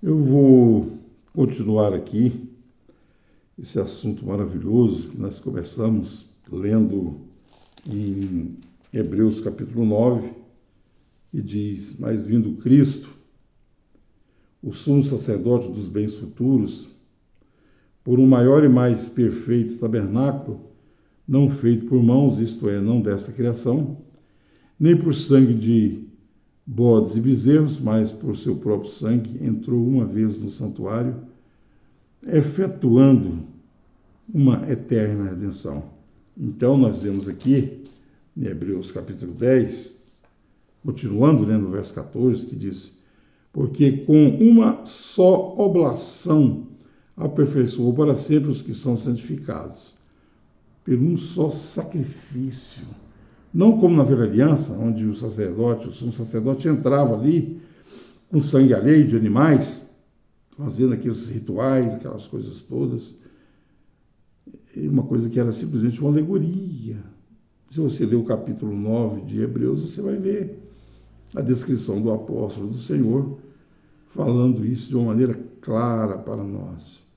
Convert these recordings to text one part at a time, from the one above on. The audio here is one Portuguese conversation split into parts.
Eu vou continuar aqui esse assunto maravilhoso que nós começamos lendo em Hebreus capítulo 9, que diz: mas vindo Cristo, o sumo sacerdote dos bens futuros, por um maior e mais perfeito tabernáculo, não feito por mãos, isto é, não desta criação, nem por sangue de bodes e bezerros, mas por seu próprio sangue, entrou uma vez no santuário, efetuando uma eterna redenção. Então, nós vemos aqui, em Hebreus capítulo 10, continuando no verso 14, que diz: porque com uma só oblação aperfeiçoou para sempre os que são santificados, por um só sacrifício. Não como na velha aliança, onde o sumo sacerdote entrava ali com sangue alheio de animais, fazendo aqueles rituais, aquelas coisas todas. E uma coisa que era simplesmente uma alegoria. Se você ler o capítulo 9 de Hebreus, você vai ver a descrição do apóstolo do Senhor falando isso de uma maneira clara para nós.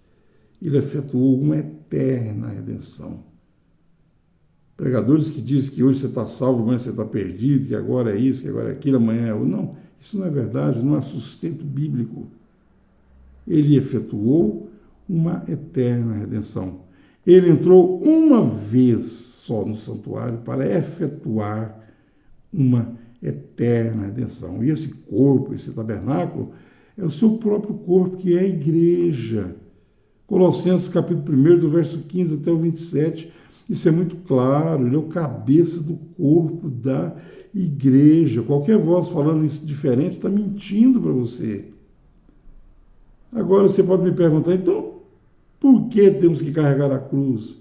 Ele efetuou uma eterna redenção. Pregadores que dizem que hoje você está salvo, amanhã você está perdido, que agora é isso, que agora é aquilo, amanhã é outro. Não, isso não é verdade, não há sustento bíblico. Ele efetuou uma eterna redenção. Ele entrou uma vez só no santuário para efetuar uma eterna redenção. E esse corpo, esse tabernáculo, é o seu próprio corpo, que é a igreja. Colossenses capítulo 1, do verso 15 até o 27, isso é muito claro, ele é o cabeça do corpo da igreja. Qualquer voz falando isso diferente está mentindo para você. Agora você pode me perguntar, então, por que temos que carregar a cruz?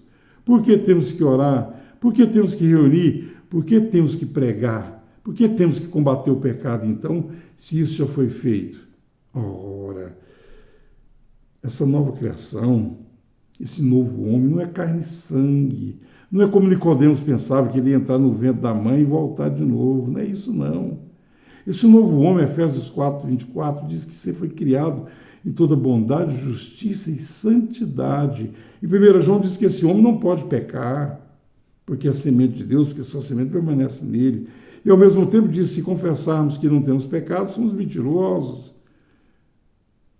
Por que temos que orar? Por que temos que reunir? Por que temos que pregar? Por que temos que combater o pecado, então, se isso já foi feito? Ora, essa nova criação, esse novo homem, não é carne e sangue. Não é como Nicodemos pensava, que ele ia entrar no ventre da mãe e voltar de novo. Não é isso, não. Esse novo homem, Efésios 4, 24, diz que você foi criado em toda bondade, justiça e santidade. E 1 João diz que esse homem não pode pecar, porque é a semente de Deus, porque sua semente permanece nele. E ao mesmo tempo diz, se confessarmos que não temos pecado, somos mentirosos.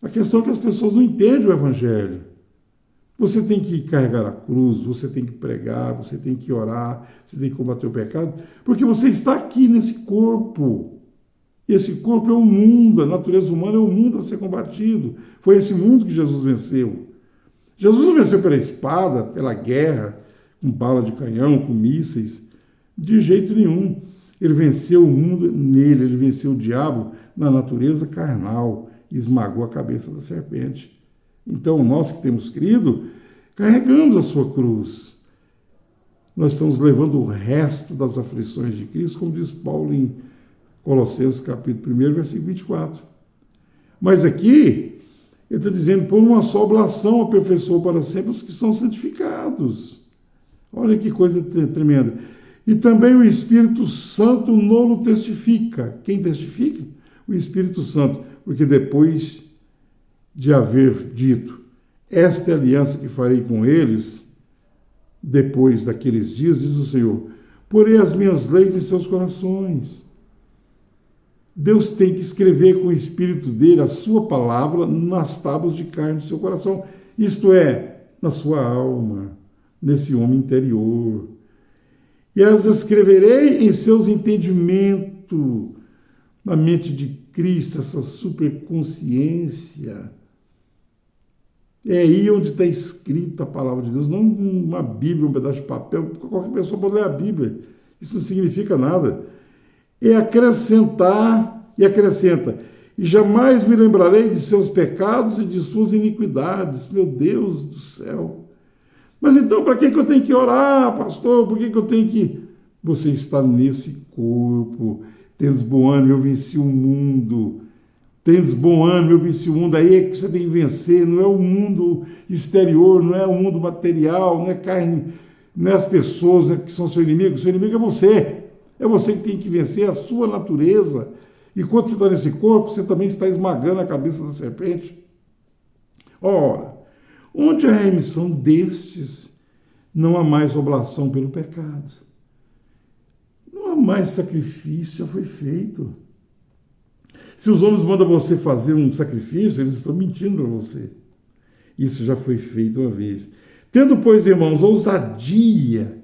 A questão é que as pessoas não entendem o Evangelho. Você tem que carregar a cruz, você tem que pregar, você tem que orar, você tem que combater o pecado, porque você está aqui nesse corpo. Esse corpo é o mundo, a natureza humana é o mundo a ser combatido. Foi esse mundo que Jesus venceu. Jesus não venceu pela espada, pela guerra, com bala de canhão, com mísseis, de jeito nenhum. Ele venceu o mundo nele, ele venceu o diabo na natureza carnal e esmagou a cabeça da serpente. Então, nós que temos crido, carregamos a sua cruz. Nós estamos levando o resto das aflições de Cristo, como diz Paulo em Colossenses capítulo 1, versículo 24. Mas aqui, ele está dizendo, por uma só oblação aperfeiçoou para sempre os que são santificados. Olha que coisa tremenda. E também o Espírito Santo nolo testifica. Quem testifica? O Espírito Santo. Porque depois de haver dito, esta é a aliança que farei com eles, depois daqueles dias, diz o Senhor, porei as minhas leis em seus corações. Deus tem que escrever com o Espírito dele a sua palavra nas tábuas de carne do seu coração, isto é, na sua alma, nesse homem interior. E as escreverei em seus entendimentos, na mente de Cristo, essa superconsciência. É aí onde está escrita a palavra de Deus, não uma Bíblia, um pedaço de papel. Qualquer pessoa pode ler a Bíblia. Isso não significa nada. É acrescentar e acrescenta. E jamais me lembrarei de seus pecados e de suas iniquidades. Meu Deus do céu. Mas então, para que eu tenho que orar, pastor? Por que eu tenho que... Você está nesse corpo. Tens bom ânimo, eu venci o mundo. Tens bom ânimo, eu venci o mundo. Aí é que você tem que vencer. Não é o mundo exterior, não é o mundo material, não é carne, não é as pessoas que são seu inimigo. Seu inimigo é você. É você que tem que vencer a sua natureza, E quando você está nesse corpo, você também está esmagando a cabeça da serpente. Ora, onde há remissão destes, não há mais oblação pelo pecado. Não há mais sacrifício, já foi feito. Se os homens mandam você fazer um sacrifício, eles estão mentindo para você. Isso já foi feito uma vez. Tendo, pois, irmãos, ousadia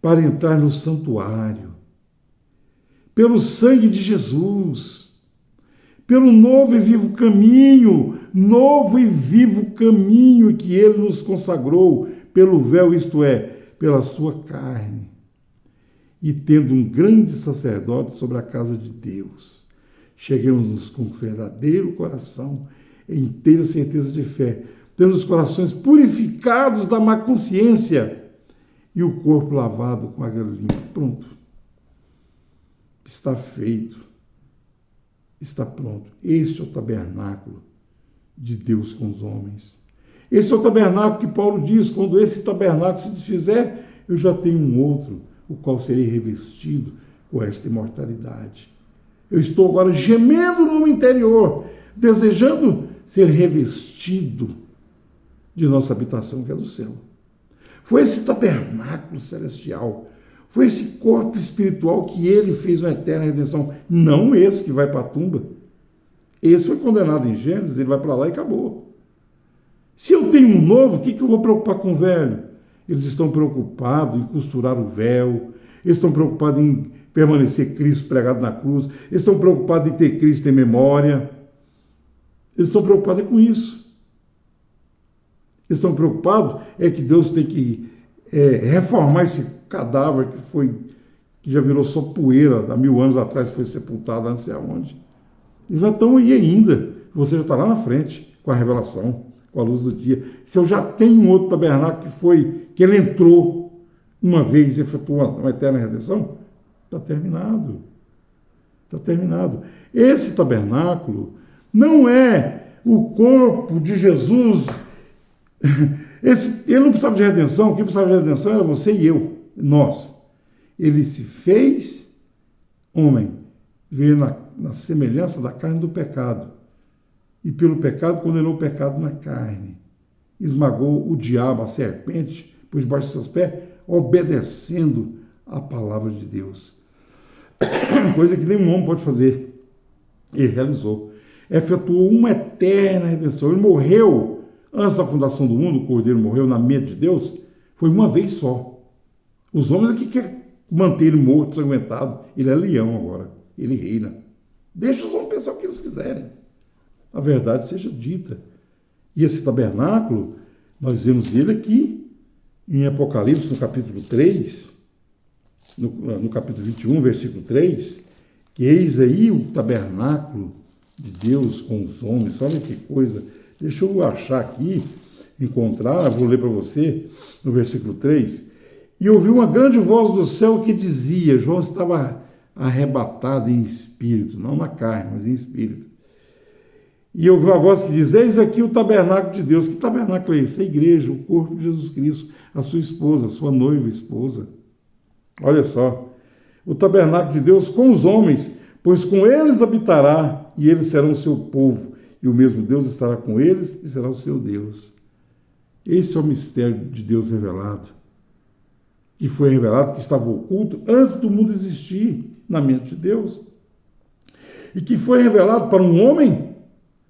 para entrar no santuário, pelo sangue de Jesus, pelo novo e vivo caminho que ele nos consagrou, pelo véu, isto é, pela sua carne, e tendo um grande sacerdote sobre a casa de Deus, cheguemos-nos com verdadeiro coração, em inteira certeza de fé, tendo os corações purificados da má consciência e o corpo lavado com água limpa. Pronto. Está feito. Está pronto. Este é o tabernáculo de Deus com os homens. Esse é o tabernáculo que Paulo diz, quando esse tabernáculo se desfizer, eu já tenho um outro, o qual serei revestido com esta imortalidade. Eu estou agora gemendo no meu interior, desejando ser revestido de nossa habitação, que é do céu. Foi esse tabernáculo celestial, foi esse corpo espiritual que ele fez uma eterna redenção, não esse que vai para a tumba. Esse foi condenado em Gênesis, ele vai para lá e acabou. Se eu tenho um novo, o que eu vou preocupar com o velho? Eles estão preocupados em costurar o véu, eles estão preocupados em permanecer Cristo pregado na cruz, eles estão preocupados em ter Cristo em memória, eles estão preocupados com isso. Eles estão preocupados é que Deus tem que reformar esse cadáver que já virou só poeira, há 1000 anos atrás foi sepultado, não sei aonde. Eles já estão aí ainda, você já está lá na frente, com a revelação, com a luz do dia. Se eu já tenho um outro tabernáculo que ele entrou uma vez e efetuou uma eterna redenção, está terminado. Está terminado. Esse tabernáculo não é o corpo de Jesus. Ele não precisava de redenção, quem precisava de redenção era você e eu, nós. Ele se fez homem, veio na semelhança da carne do pecado, e pelo pecado condenou o pecado na carne, esmagou o diabo, a serpente, pôs debaixo dos seus pés, obedecendo a palavra de Deus. Coisa que nenhum homem pode fazer. Ele realizou. Efetuou uma eterna redenção. Ele morreu antes da fundação do mundo, o Cordeiro morreu na mente de Deus, foi uma vez só. Os homens aqui querem manter ele morto, ensanguentado. Ele é leão agora, ele reina. Deixa os homens pensar o que eles quiserem. A verdade seja dita. E esse tabernáculo, nós vemos ele aqui em Apocalipse, no capítulo 3, no capítulo 21, versículo 3, que eis aí o tabernáculo de Deus com os homens. Olha que coisa. Deixa eu achar aqui, encontrar, vou ler para você, no versículo 3. E ouvi uma grande voz do céu que dizia, João estava arrebatado em espírito, não na carne, mas em espírito. E ouviu uma voz que diz, eis aqui o tabernáculo de Deus. Que tabernáculo é esse? A igreja, o corpo de Jesus Cristo, a sua esposa, a sua noiva esposa. Olha só, o tabernáculo de Deus com os homens, pois com eles habitará, e eles serão o seu povo, e o mesmo Deus estará com eles, e será o seu Deus. Esse é o mistério de Deus revelado, que foi revelado, que estava oculto antes do mundo existir na mente de Deus, e que foi revelado para um homem,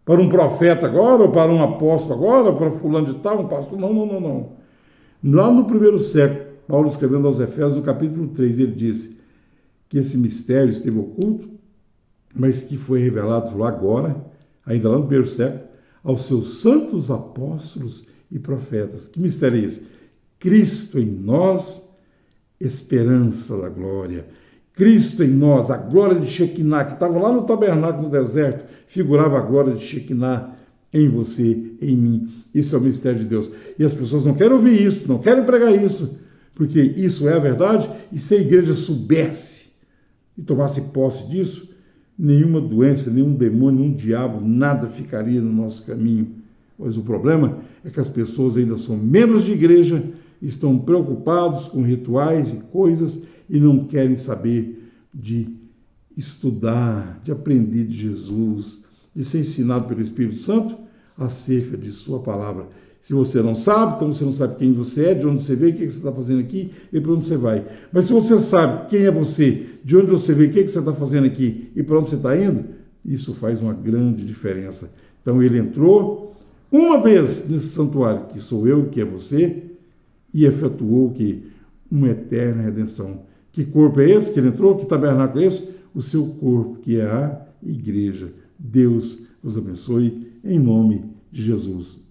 para um profeta agora, ou para um apóstolo agora, ou para fulano de tal, um pastor, não. Lá no primeiro século, Paulo escrevendo aos Efésios, no capítulo 3, ele disse que esse mistério esteve oculto, mas que foi revelado agora, ainda lá no primeiro século, aos seus santos apóstolos e profetas. Que mistério é esse? Cristo em nós, esperança da glória. Cristo em nós, a glória de Shekinah, que estava lá no tabernáculo no deserto, figurava a glória de Shekinah em você, em mim. Isso é o mistério de Deus. E as pessoas não querem ouvir isso, não querem pregar isso, porque isso é a verdade, e se a igreja soubesse e tomasse posse disso, nenhuma doença, nenhum demônio, nenhum diabo, nada ficaria no nosso caminho. Mas o problema é que as pessoas ainda são membros de igreja, estão preocupados com rituais e coisas e não querem saber de estudar, de aprender de Jesus, de ser ensinado pelo Espírito Santo acerca de sua palavra. Se você não sabe, então você não sabe quem você é, de onde você veio, o que você está fazendo aqui e para onde você vai. Mas se você sabe quem é você, de onde você veio, o que você está fazendo aqui e para onde você está indo, isso faz uma grande diferença. Então ele entrou uma vez nesse santuário, que sou eu, que é você, e efetuou que uma eterna redenção. Que corpo é esse que ele entrou? Que tabernáculo é esse? O seu corpo, que é a igreja. Deus os abençoe, em nome de Jesus.